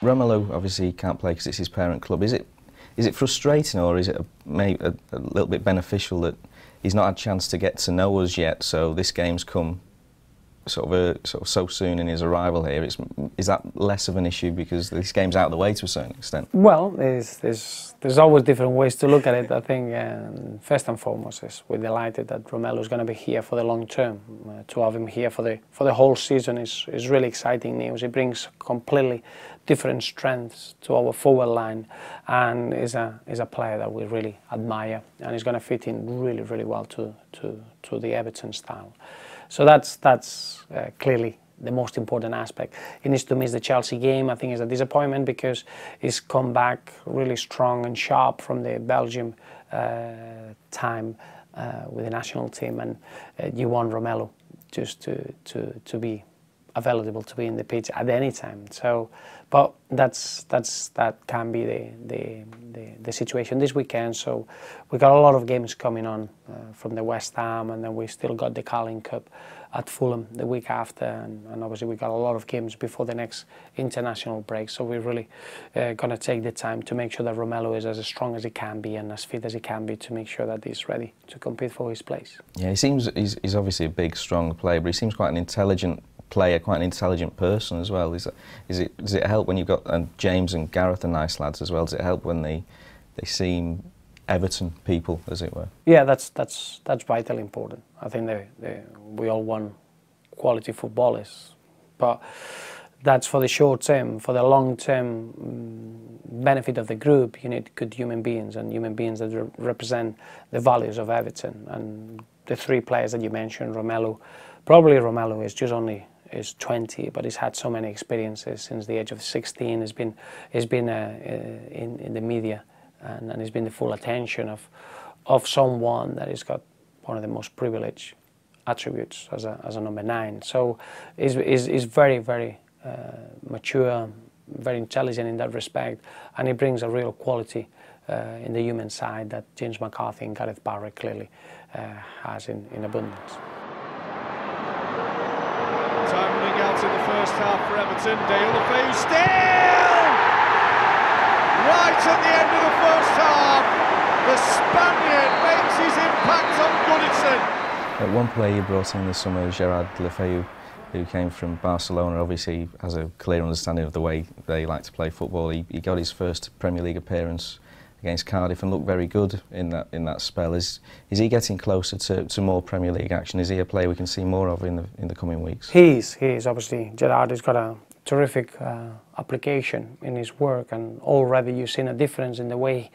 Romelu obviously can't play because it's his parent club. Is it frustrating, or is it maybe a little bit beneficial that he's not had a chance to get to know us yet? So this game's come sort of so soon in his arrival here. Is that less of an issue because this game's out of the way to a certain extent? Well, there's always different ways to look at it. I think first and foremost is we're delighted that Romelu is going to be here for the long term. To have him here for the whole season is really exciting news. He brings completely different strengths to our forward line, and is a player that we really admire, and he's going to fit in really well to the Everton style. So that's clearly the most important aspect. He needs to miss the Chelsea game. I think it's a disappointment because he's come back really strong and sharp from the Belgium time with the national team, and you want Romelu just to be available to be in the pitch at any time. So, but that can be the situation this weekend. So we got a lot of games coming on from the West Ham, and then we still got the Carling Cup at Fulham the week after, and obviously we got a lot of games before the next international break. So we're really going to take the time to make sure that Romelu is as strong as he can be and as fit as he can be to make sure that he's ready to compete for his place. Yeah, he's obviously a big, strong player, but he seems quite an intelligent player, quite an intelligent person as well. Does it help when you've got James and Gareth are nice lads as well? Does it help when they seem Everton people, as it were? Yeah, that's vitally important. I think we all want quality footballers, but that's for the short term. For the long term benefit of the group, you need good human beings, and human beings that represent the values of Everton. And the three players that you mentioned, Romelu is 20, but he's had so many experiences since the age of 16. He's been in the media, and he's been the full attention of someone that has got one of the most privileged attributes as a number 9. So he's very mature, very intelligent in that respect, and he brings a real quality in the human side that James McCarthy and Gareth Barrett clearly has in abundance. Time running out in the first half for Everton. Deulofeu still! Right at the end of the first half, the Spaniard makes his impact on Goodison. One player you brought in this summer, Gerard Deulofeu, who came from Barcelona, obviously has a clear understanding of the way they like to play football. He got his first Premier League appearance against Cardiff and looked very good in that spell. Is he getting closer to more Premier League action? Is he a player we can see more of in the coming weeks? He is. Obviously, Gerard has got a terrific application in his work, and already you've seen a difference in the way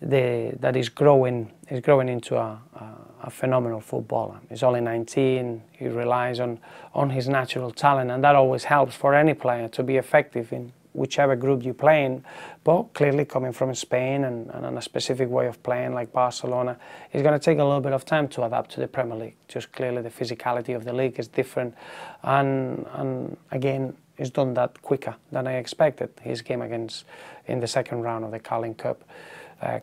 that he's growing into a phenomenal footballer. He's only 19. He relies on his natural talent, and that always helps for any player to be effective in whichever group you play in. But clearly, coming from Spain and a specific way of playing like Barcelona, it's going to take a little bit of time to adapt to the Premier League. Just clearly the physicality of the league is different, and again, he's done that quicker than I expected. His game in the second round of the Carling Cup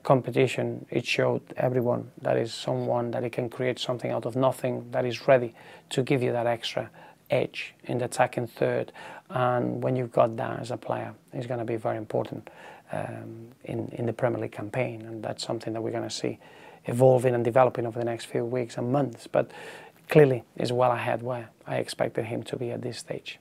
competition, it showed everyone that is someone that he can create something out of nothing, that is ready to give you that extra edge in the attacking third. And when you've got that as a player, it's going to be very important in the Premier League campaign, and that's something that we're going to see evolving and developing over the next few weeks and months. But clearly is well ahead where I expected him to be at this stage.